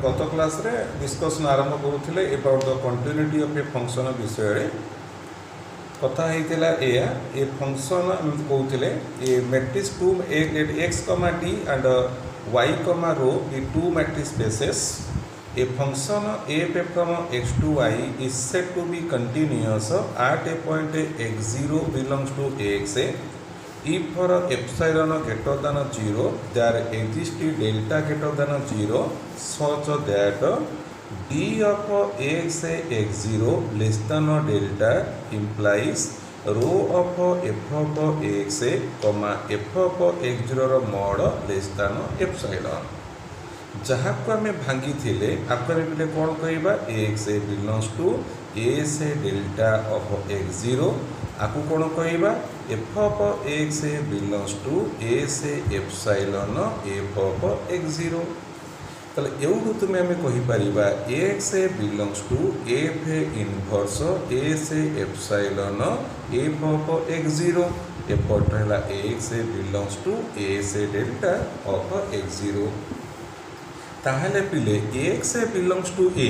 गत क्लास रे डिस्कशन आरंभ करूथिले about the continuity of a function विषय रे कथा हेतिला ए फंक्शन हम कहूथिले a metric 2 x, d and y, rho are two matrix spaces a function f from x to y is said to be continuous at a point x0 belongs to x if for epsilon greater than 0 there exists delta greater than 0 such that d of x x0 less than delta implies rho of f of x comma f of x0 mod less than epsilon जहाँ को आम भांगी थे आपको आम पे कौन कह एक्स बिलोंग्स टू ए से डेल्टा ऑफ एक्स जीरो आपको कौन कह F of X belongs to ए से epsilon F of x zero ताले एवढू तुम्हें आम कहीपर X belongs to F inverse ए से epsilon F of x zero एपट है एक्स बिलोंग्स टू ए से डेल्टा ऑफ एक्स जीरो ताहले पिले x belongs to a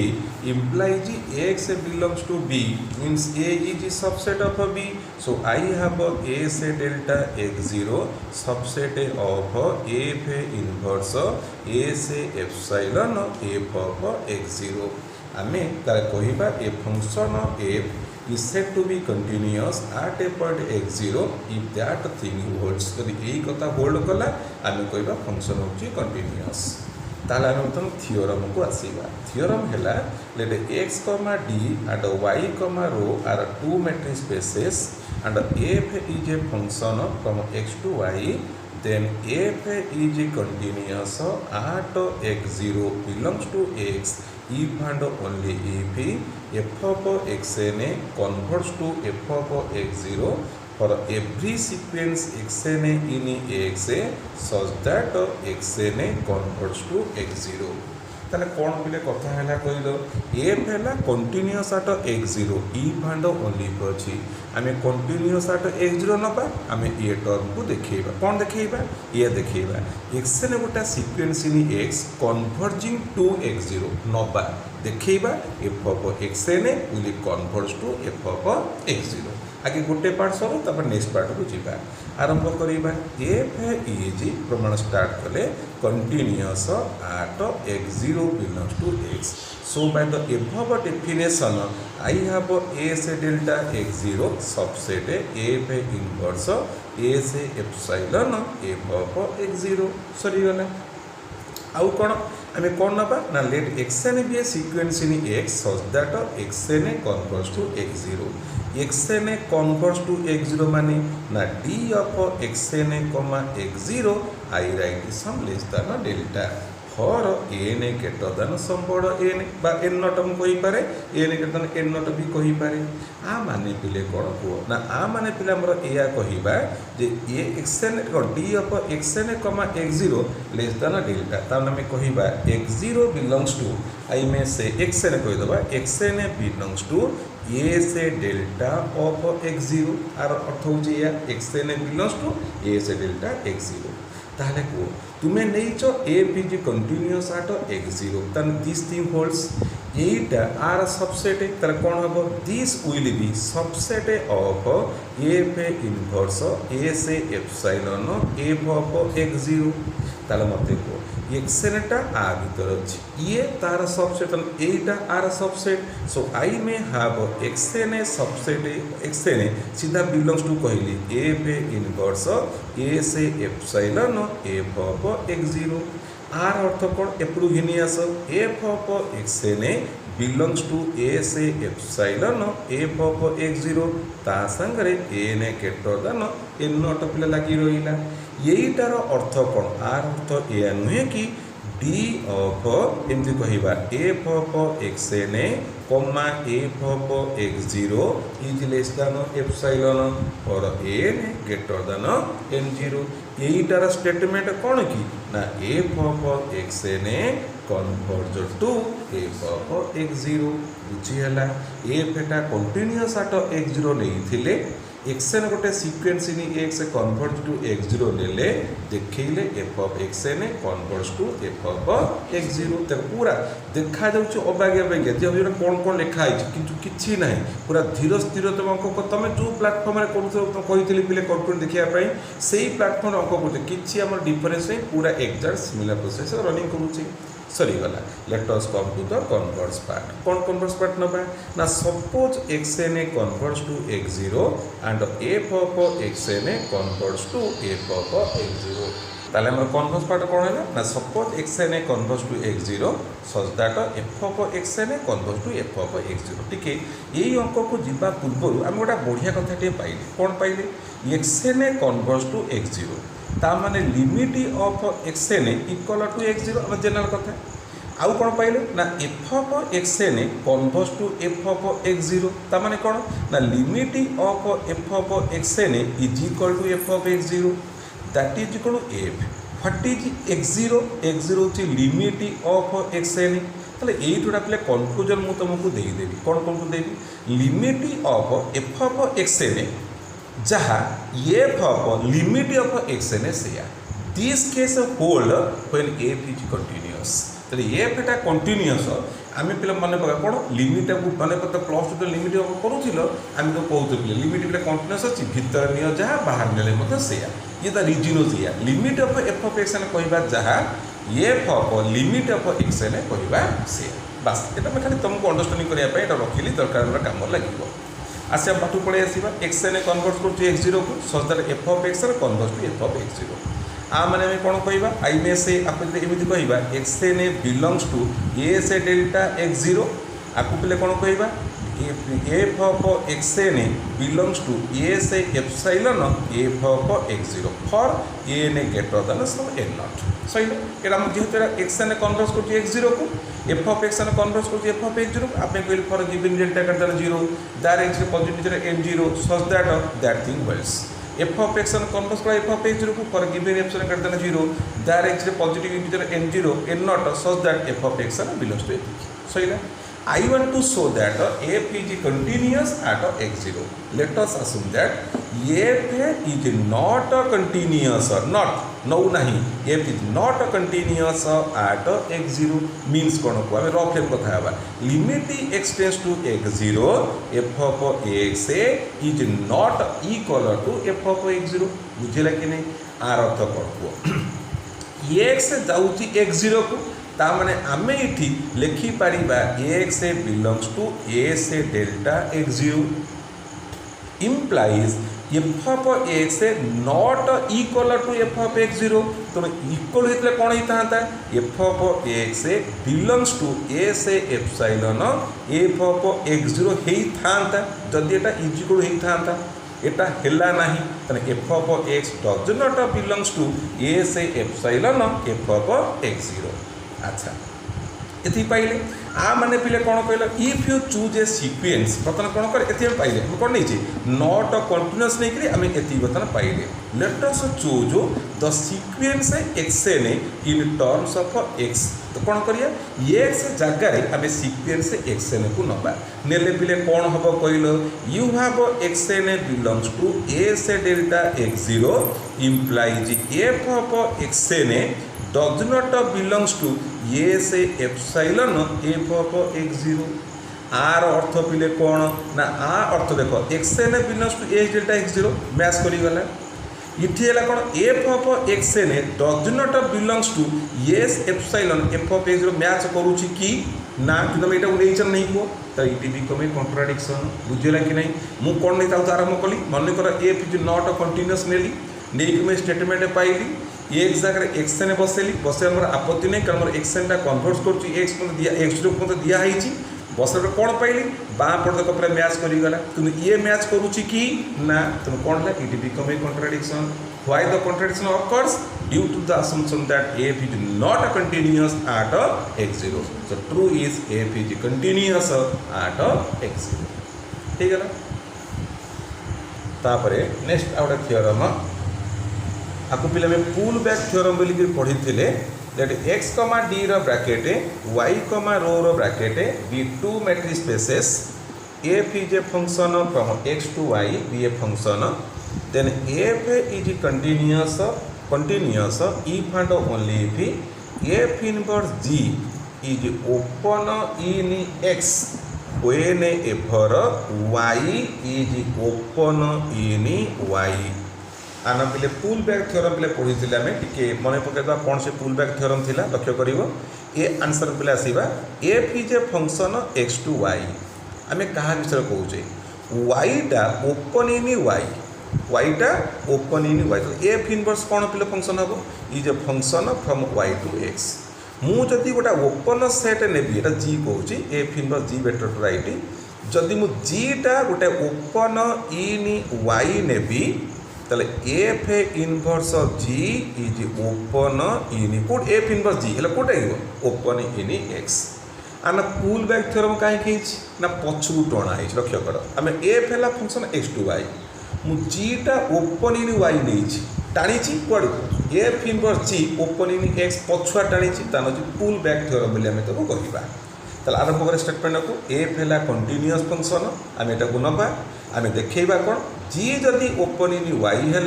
implies x belongs to b means a is a subset of b so I have a say delta x0 subset of f inverse a से epsilon f of x0 आमे तार कहिबा a function f is said to be continuous at a point x0 if that thing holds यदि एई कथा hold कला आमे कहिबा function होची continuous ताला हम थियोरम को आसीबा थियोरम हैला let x, d and y, rho are two matrix spaces and f is a function from x to y then f is continuous at x0 belongs to x if and only if f of xn converts to f of x0 for every sequence xn in x such that xn converts to x0 ताले कौन पिले कथा हैला कहिलो f हैला continuous at x0 if and only if अछि आमे continuous at x0 नबा आमे ए टर्म को देखैबा कौन देखैबा ये देखैबा xn गोटा sequence in x converging to x0 नबा देखैबा f of xn will converts to f of x0 आगे गोटे पार्ट सर तब नेक्स्ट पार्ट को जीवा आरंभ करिबा एफ इज प्रमाण स्टार्ट कले continuous at x0 belongs to x so by the above definition I have a S delta x0 subset f inverse a से एप्सिलॉन f ऑफ x0 सरी गला आउ कोन आमे कोन नबा ना let xn be a sequence in x such that xn converts to x0 xn converts to x0 माने ना d of xn, x0 I write some less than delta for n greater than some n बा n not हम कहि पारे n greater than n not भी कहि पारे आ माने पिले कोन को ना आ माने पिले हमर एया कहिबा जे ए xn d of xn, x0 less than delta ता नामे कहिबा x0 belongs to I may say xn कहि दबा xn belongs to a S delta of x0 आर अर्थ होची या xn belongs to a S delta x0 ताले को तुमे नेइचो f is continuous at x0 then this thing holds एटा आर सबसेट तर कोन हबो this will be subset of f inverse a से एप्सिलॉन f ऑफ x0 ताले मते को xn टा आ भीतर अछि ये तार सबसेट एटा आर subset so I may have xn subset xn सीधा बिलोंग्स टू कहली f इनवर्स a से एप्सिलॉन f ऑफ x0 आर अर्थ कोन एपडू हिनी आस f of xn belongs to a से एप्सिलॉन f ऑफ x0 ता संगरे n greater than n naught पिला लागि रहिला यहीटार अर्थ कौन आर अर्थ या नुहे कि d ऑफ एमती कहिबा f of xn comma f of x0 is less than epsilon और n ग्रेटर देन n0 यहीटार स्टेटमेंट कौन कि ना f of xn converge to f of x0 बुझी हला f एटा कंटीन्यूअस एट x0 लेइथिले एक्सएन गोटे sequence in X convert to x zero नेले देखले F of xn converts to F of x zero तक पूरा देखा जाउछ अबाग्या अबाग्या जे कौन कौन लिखा है किंतु किछि नहीं पूरा धीर स्थिर तुम अंक तुम जो प्लाटफर्म में करूँ कही पिले कंप्यूटर देखा से प्लाटफर्म अंक कर किसी आम डिफरेन्स नहीं पूरा एक्जाक्ट सिमिलर प्रोसेस रनिंग करुचे सरीगला let us come to the converse part कौन कन्वर्ट्स पार्ट नबा ना suppose X N converts to x zero and F of xn converts to F of x zero ताले हमर कन्वर्ट्स पार्ट कौन है ना suppose X N converts to x zero such that F of xn converts to F of x zero ठीक है यही अंक को जीवा पूर्व आम गोटे बढ़िया कथा टे पाइले कौन पाइले x n converts to x zero ता माने limit of x n equal to x zero आम जनरल कथा आउ कौन पाइले ना f of xn converts to F of x zero ता माने कौन ना limit of F of x n is equal to F of x zero that is equal to f what is x zero होची लिमिट ऑफ एक्सएन ताले एई थोड़ा पले conclusion मु तुमको देई देबी कौन तुमको देबी limit of F of X N जहाँ F of limit of X N सेया this case hold when F is continuous तो एफ एटा कंटीन्यूअस आम पे मन पका कौन लिमिट को मैंने प्लस टू लिमिट करूल आम तो कहते लिमिट गोटे कंटीन्यूअस अच्छी भितर नियो जहाँ बाहर नेले सेया ये द रिजिन सेया limit of F of X N कहवा जहाँ F of limit of X N कहवा सेया बस ये खाली तुमको अंडरस्टांडिंग करने रखिली दरकार काम लगे आसे बाटू पड़े आसवा एक्सएन कन्वर्ट कर एक्स जीरो को such that F of xn convert to F of x zero आ माने कौन कहवा आई मे से आपको एमती कहवा एक्सएन बिलंग्स टू ए से डेल्टा एक्स जीरो आपको पे कौन कहवा f of x n belongs to ए से epsilon F of x zero for n greater than some n not सही एटा जेहेतु एक्सएन कन्वर्ट कर एक्स जीरो को एफ ऑफ एक्सएन कन्वर्ट कर एफ ऑफ एक्स जीरो आप कहले for given delta greater than zero that x positive n zero such that thing wells f of xn convert कर f of x zero को for given epsilon greater than zero that x positive integer n zero n not such that F of x n belongs to f सही I want to show that f is continuous at x0. Let us assume that f is not continuous or not no nahi f is not continuous at x0 means कौन को आम rough कथा हवा limit x tends to x0 f of x is not equal to f of x0 बुझेला कि नहीं are अर्थ कौन को x जाउची x0 को तामने आमे इठी लिखि पारिबा एक्स बिलोंग्स टू ए से delta X zero implies F of X not equal to F of x zero तो इक्वल होते कौन होता F of X belongs to ए से epsilon F of x zero होता जदि एटा इज इक्वल होता एटा हेला नहीं तने F of X does not belongs to ए से epsilon F of x zero अच्छा ये पाइले आ माने पिले कौन कहल if you choose a sequence बर्तमान कौन कर ये पाइले कौन नहीं नॉट कंटिन्यूअस नहीं करी आम ये बर्तमान पाइले let us choose the sequence xn in terms of x तो कौन करिया एक्स जगार आम सिक्वेन्स एक्सएन को नबा नेले पिले कौन हम कहल you have X N belongs to ए से delta X zero implies F of X N does not belongs to ए से epsilon F of x zero आर अर्थ पिले कौन ना आ अर्थ देख X N belongs to a delta X zero match करीगला इठी है कौन F of X N does not belongs to S epsilon F of x zero match करूची कि ना कि तुम यहाँ नहीं नहीं कह तो इट बिकम ए कॉन्ट्राडिक्शन बुझेगा कि नहीं मु कौन नहीं ताऊ आरंभ कली मन कर एफ इज नॉट कंटिन्यूअस नेली नहीं मुझे स्टेटमेंट पाइली एक जगह एक्सएन बसेली बस मोर आपत्ति नहीं कारण मोर एक्सएन कन्वर्ट कर एक्स दिया एक्स को दिखाई बस कौन पाइली बाँ पट देख पूरा मैच करीगला कि ये मैच करुच्ची कि ना तुम कौन है it become a contradiction why the contradiction occurs due to the assumption that f is not continuous at x0 so true is f is continuous at x0 ठीक है ना तापरे नेक्स्ट आउट थ्योरम आपको पिला में पुल बैक थ्योरम बोली पढ़ी थे that x d rho bracket y rho rho bracket be two matrix spaces f is a function from x to y be a function, then f is continuous if and only if f inverse g is open in x when ever y is open in y. आना पे पुल back theorem पे पढ़ी आम टे मन पकड़ा कौन से पुल बैक थ्योरम थिला लक्ष्य कर ए आंसर पे आसवा F is a function X to Y. आम क्या विषय कहे वाईटा ओपन इन वाईटा ओपन इन वाई. तो एफ इनवर्स कौन पे फंक्शन हम is a function from Y to X. मुझे गोटे ओपन सेट नेबी एटा जी कौच F inverse G better to write. जदि मु जीटा गोटे ओपन इन वाई नेबी ताले F inverse ji is open in कोड एफ इनवर्स जी हेला कोटा ओपन इन एक्स. आना पुल बैक थ्योरम कहीं ना पछू टणा है लक्ष्य कर आम एफ है फंक्शन एक्स टू वाई मु जीटा ओपन इन वाई नहीं टाणी कड़ू F inverse G open in X पछुआ टाणी पुल बैक थ्योरम बोली आम ताको कहबा. ताले आरंभ कर स्टेटमेंट को एफ है कंटिन्यूअस फंक्शन आम एटा को नबा आम देखा कौन जी जदि ओपन इन वाई है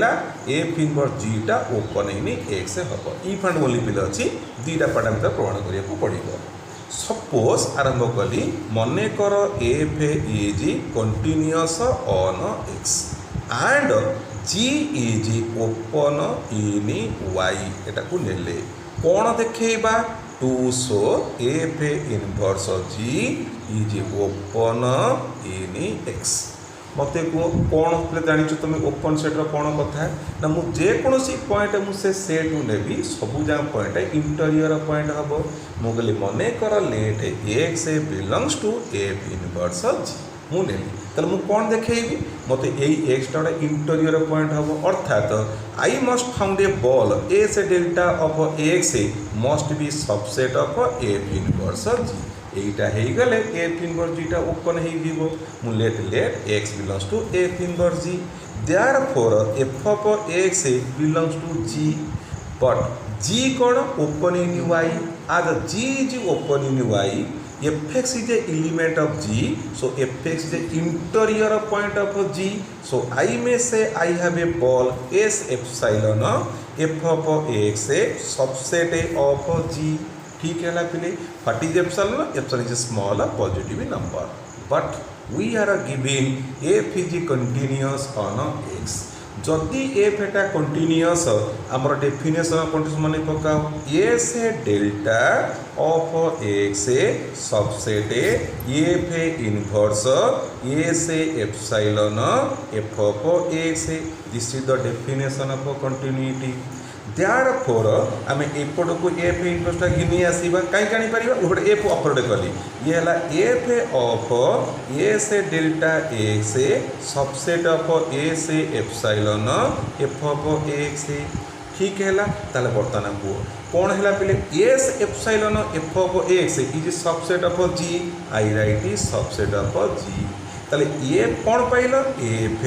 एफ इनवर्स जीटा ओपन इन एक्स हम इफ एंड ओनली पिल अच्छी दुईटा पैरामीटर प्रमाण करने पड़ो. सपोज आरंभ कली मने कर f is continuous on x and g is open in y. एटा को नेले कौन देखा to show f inverse ji is open in x. मत कौन पे जानी तुम ओपन सेट्र कौन कथा ना मुझे पॉइंट मुझे सेट नेबी सबू जहाँ पॉइंट इंटरियर पॉइंट हम मुझे मन कर let X belongs to F inverse G मुझे मुझे कौन देखी मत यही एक्सटा गोटे इंटरियर पॉइंट हम अर्थात I must found a ball S delta of X must be subset of F inverse G. यहीटा हो गले एफ इनवर्स जीटा ओपन हो let X belongs to F inverse G. Therefore F of X belongs to G but G कौन open in Y आज G is open in Y fx is a element of g, so fx is the interior point of g. So I may say I have a ball s epsilon f of x subset of g. ठीक है ना पिले what is epsilon? Epsilon is a small positive number, but we are given f is continuous on x. जदि F एटा continuous आमर definition continuous मन पकाओ S delta of x subset F inverse S epsilon F of x. This is the definition of continuity. Therefore आम एपट को F इनवर्सटा घिनी आसवा कहीं जापर गोटे F operate कली ये है F of S delta x subset of S epsilon F of x. ठीक है ताले बर्तमान को कौन है पे S epsilon F of X is subset of G. I write is subset of G. ताले ये कौन पाइल F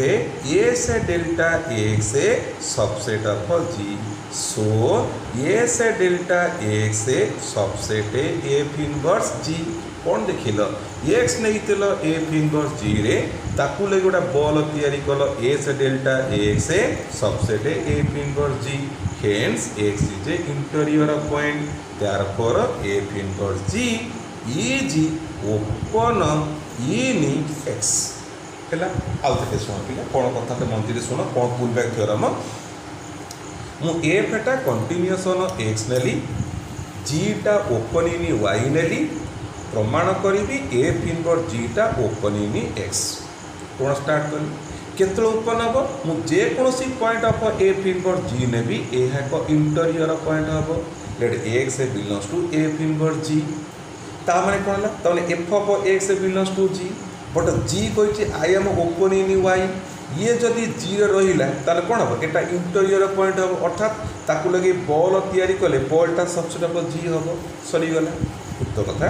S delta x subset of ji. So S delta x subset F inverse G. कौन देखिल एक्स नहीं F inverse जी रे ताकू लगे गोटा बॉल तैयारी कल S delta x subset F inverse g. Hence x is a interior point. Therefore f inverse ji is open in x. है आउ थे शुण पिला कौन कथा मंत्री शुण कौन पुल बैक थ्योरम मु एफ एटा कंटिन्यूअस ऑन एक्स नेली जीटा ओपन इन वाई नेली प्रमाण करी एफ इनवर्स जीटा ओपन इन एक्स. कौन स्टार्ट करी केत ओपन हम मुझे point of F inverse G नेबी यह एक इंटीरियर पॉइंट हम let X belongs to F inverse G. ताने कौन है तमें F of X belongs to G but G कही I am open in Y. ये जदि जी रहा ताले कौन हम एटा इंटीरियर पॉइंट हम अर्थात ताकू लगे बॉल तैयारी कले बॉलटा सबसेट ऑफ जी हम सरीगला. उक्त कथा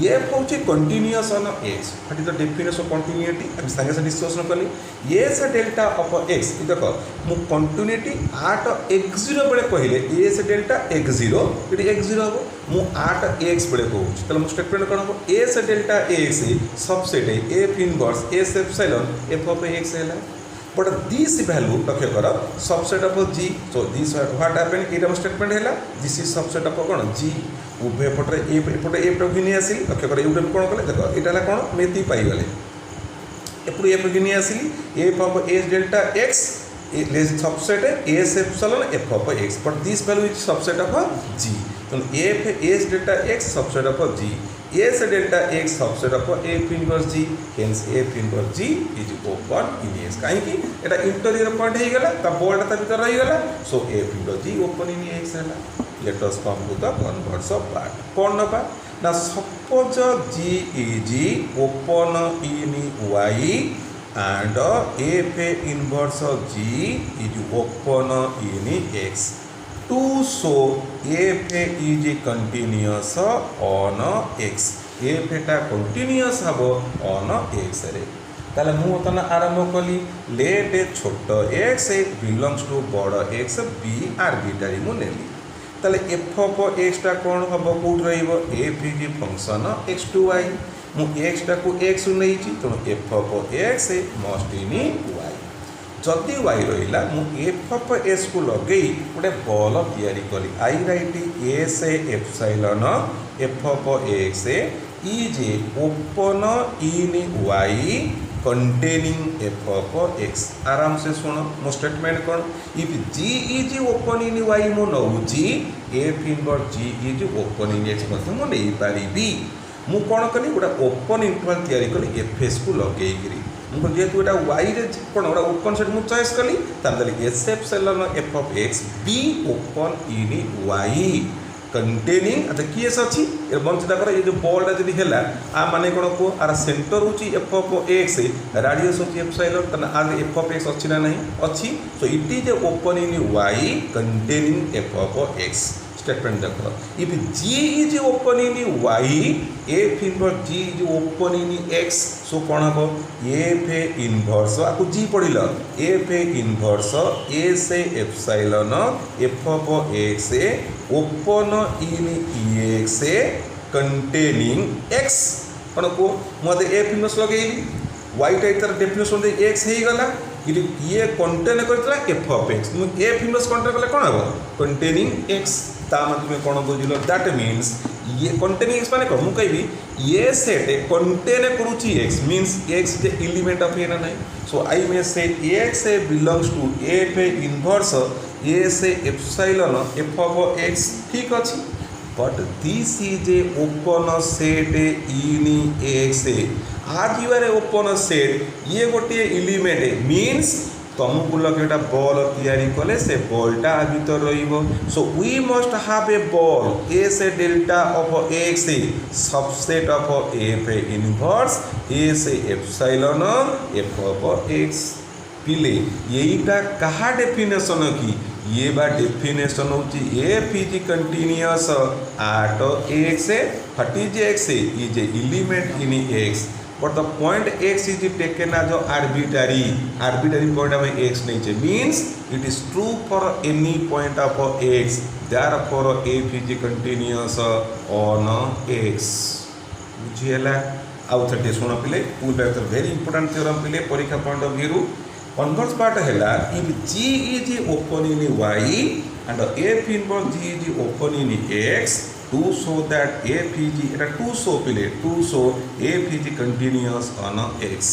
एफ हूँ continuous on x what is the definition of continuity आम सागे डिस्कसन कली एस डेल्टा ऑफ एक्स देख मु कंटिन्यूटी आट एक्स जीरो बेले कहले एस डेल्टा एक्स जीरो ये एक्स जीरो हम मु आट एक्स बेले कहूँ मो स्टेटमेंट कौन हम S delta x subset F inverse S epsilon F of x है बट दिस वैल्यू लक्ष्य कर subset of ji so this what happen ये स्टेटमेंट है दिस इज सबसेट ऑफ कौन जी उभय पटे एपटे एपटे घिनी आसिली लक्ष्य कर यूटे कौन कले देख यहाँ कौन मेती पाइगले एपटू एप घिनी आसिली F of S delta x subset S epsilon F of X but this value is subset of G तो F S delta x subset of G S delta x subset of F inverse G hence F inverse ji is open in S कहीं एटा interior point हो गला ता ball ता भीतर रही गला so F inverse G open in x है let us come to the converse of part कौन नबा ना suppose G is open in Y and f inverse of g is open in x to show f is continuous on x f टा continuous हबो on x रे ताले मु तन आरंभ कली लेट छोट x बिलोंग्स टू बड़ x b आर्बिट्रारी मु नेली ताले f ऑफ x टा कोन हबो कोड रहइबो f is function x to y मु एक्स टाकू एक्स नहीं तेणु F of X must in Y जदि वाई रहा मु एफ ऑफ एस को लगे गोटे बल तैयारी कली I write S epsilon F of X is open in Y containing F of X आराम से सुन मो स्टेटमेंट कौन if G is open in Y मु नौची F inverse ji is open in X मु नहीं पारि मु कौन कली गोटे ओपन इंटरवल तैयारी कली एफएस को लगेगी जेहेतु यहाँ वाई कौन गोटे ओपन सेट मुझे चॉइस कली S epsilon F of x be open in Y containing अच्छा किए अच्छी बंचिता कर ये जो बॉलटा जब है आ माने कौन कह आर सेंटर हूँ एफ ऑफ एक्स राडियस हूँ एप्सिलॉन आर एफ ऑफ एक्स अच्छी ना नहीं अच्छी so it is open in Y containing F of X statement देख if G is open in Y F inverse ji is open in X so कौन हम F inverse आपको G पढ़ल F inverse S epsilon F of X open in X containing X कौन को मुझे f inverse लगे y type तार definition x हो गला ये कंटेन करता एफ ऑफ एक्स मुझे एफ इनवर्स कंटेन कले कौन हम कंटेनिंग एक्स तुम्हें कौन बुझल दैट मीन्स ये कंटेनिंग एक्स माने कौन मुझे ये सेट कंटेन करुच्ची x means x the element of a ना नहीं so I may say x belongs to F inverse S epsilon F of x ठीक अच्छी but this is a open set in x as U are a open set ये गोटे element means तुमको लगे ball तैयारी कले से बॉलटा आ भीतर so we must have a ball S delta of x subset of F inverse S epsilon F of x पिले यहीटा कहा डेफिनेशन की ये बा डेफिनेशन होची f is continuous at x what is x is element in x but the point x is taken as arbitrary point of x नहीं means it is true for any point of x therefore f is continuous on x बुझीला आउ थे शुण पिले very important theorem पिले परीक्षा point of view converse part है if g is open in y and f inverse g is open in x to show that f is to show पिले to show f is continuous on x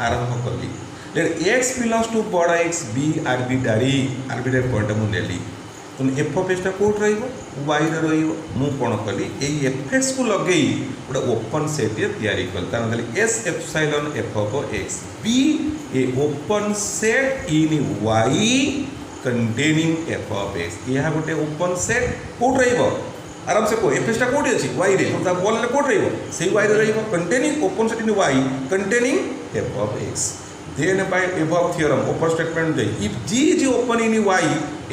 आरंभ कली let x belongs to बड़ा x b arbitrary point मु नेली तुम F of एक्सटा Kaut Y रु कौन कली F x को लगे गोटे ओपन सेट तैयारी कल कारण S epsilon F of x be a open set in Y containing F of x यह गोटे ओपन सेट कौट रही आराम से कह एफ एक्सटा कौटी अच्छी वाई रे बॉल कौट रही y containing open set in Y containing F of x then by above theorem upper statement if g is open in y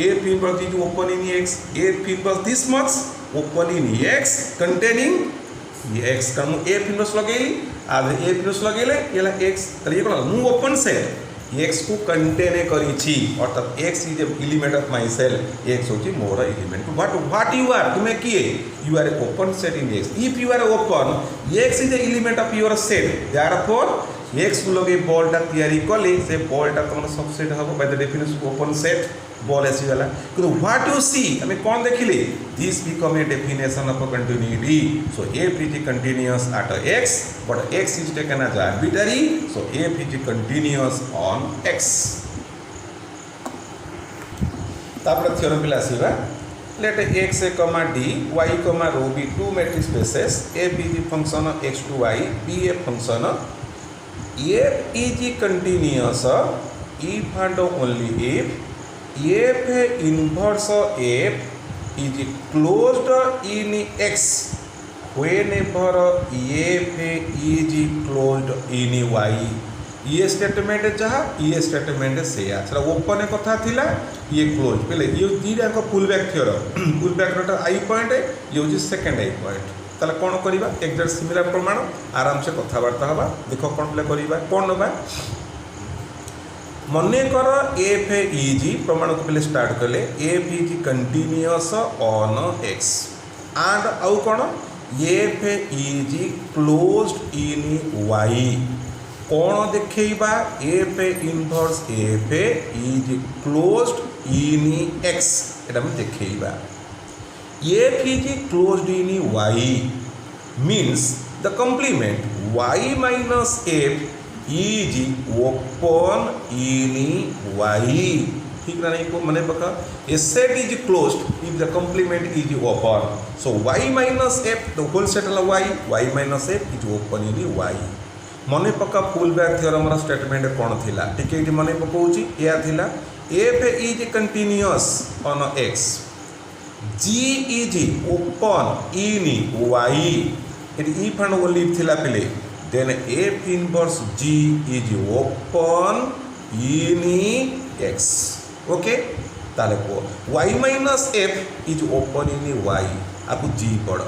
f inverse is open in x f inverse this much open in x containing ये x का मु f inverse लगेली आधे f inverse लगेले ये x तले ये कोन मु ओपन सेट x को कंटेन करिछि अर्थात x is a element of my cell x होची मोर एलिमेंट व्हाट यू आर तुमे किए U are a open set in x if U are open x is a element of your set therefore x को लगे ball टा तैयारी कले से बॉल टा तमन सबसेट हबो by the definition open set ball आसी गला कि व्हाट यू सी हमें कौन देखिले this become a definition of continuity so f is continuous at x but x is taken as arbitrary so f is continuous on x तापर theorem पिला आसीबा let x d y rho be two matrix spaces a be the function of x to y b a function f is continuous if and only if f inverse f is closed in x whenever f is closed in y ये statement जहाँ ये statement से आछला open कथा थिला ये close पहले ये दीटा को full back theorem I point ये होची सेकंड आई पॉइंट ताले कोन करबा एग्जैक्ट सिमिलर प्रमाण आराम से कथावार्ता हबा देखो कोन प्ले करबा कोन नबा मने कर f इज प्रमाण को पहले स्टार्ट कले f is continuous on x and आउ कोन f is closed in y कौन देखा f inverse f is closed in x एटा हम देखा f is closed in y means the complement y minus f is open in y ठीक ना नहीं को मने पका a set is closed if the complement is open so y minus f the whole set la y minus f is open in y मने पका pull back theorem रा statement कोन थिला ठीक है मने पकाउची या थिला f is continuous on x g is open in y it if and only थिला पले then f inverse g is open in x okay ताले को y minus f is open in y आपु g पड़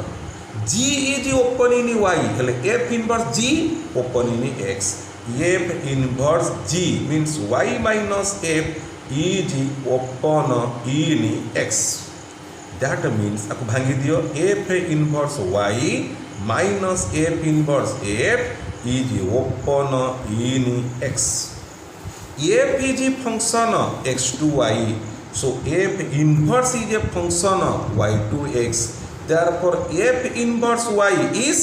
g is open in y हेले f inverse g open in x f inverse g means y minus f is open in x that means आपको भांगी दियो f inverse y minus f inverse f is open in x f is a function x to y so f inverse is a function y to x therefore f inverse y is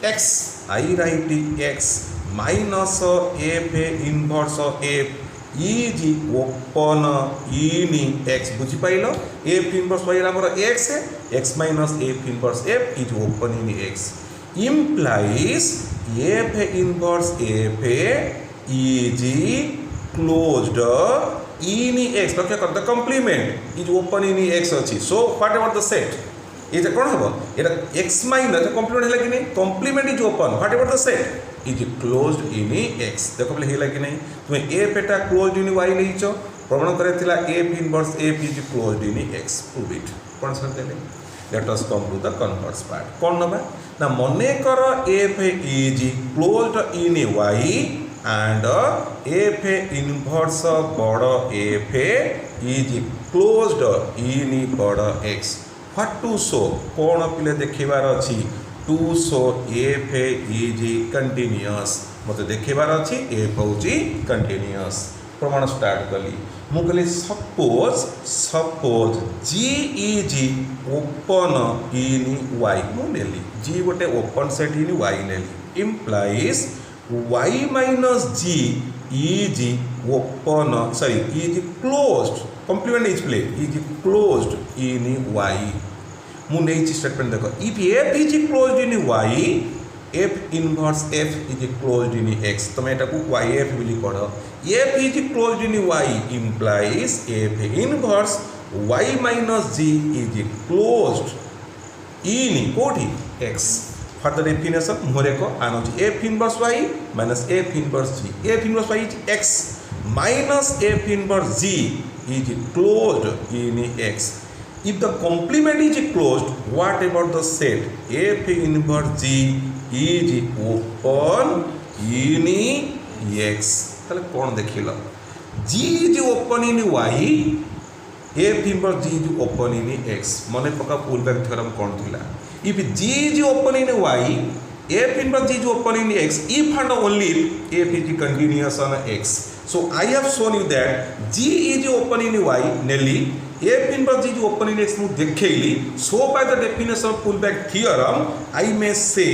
x I write x minus f inverse f is open in x बुझी pilo f inverse y हमर x है x minus f inverse f is open in x implies f inverse f is closed in x तो क्या करता complement is open in x अछि so what about the set ये कौन हम ये x माइनस कॉम्प्लीमेंट है कि नहीं complement is open whatever the set is closed in x देखो पहले हेला कि नहीं तुम f Etah closed in y लेइचो प्रमाण करथिला f inverse f is closed in x prove it कोन सर देले let us come to the converse part कोन नबा ना मने कर f is closed in y and f inverse bar f is closed in bar x what to show कौन पिले देखिबार अछि to show f is continuous मते देखिबार अछि f होची continuous प्रमाण स्टार्ट कली मु कहली suppose g is open in y मु नेली g गोटे open set in y Nelly implies y minus g is open is closed complement is play is closed in y मु नहीं स्टेटमेंट देखो if f is closed in y f inverse f is closed in x तो मैं एटा को yf बोली पढ़ो f is closed in y implies f inverse y minus g is closed in कोठी x further definition मोरे को आनो f inverse y minus f inverse g f inverse y is x minus f inverse g is closed in x if the complement is closed, what about the set? F inverse G is open in X. তাহলে কোন দেখিল? G is open in Y, F inverse G is open in X. মনে পকা pullback theorem কোন থিলা? If G is open in Y, F inverse G is open in X, if and only if F is continuous on X. So I have shown you that G is open in Y, namely F inverse G is open in X. देखली. So by the definition of pullback theorem, I may say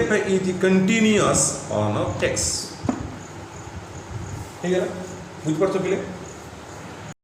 F is continuous on X. ठीक है ना? बुझ पड़तो पिले?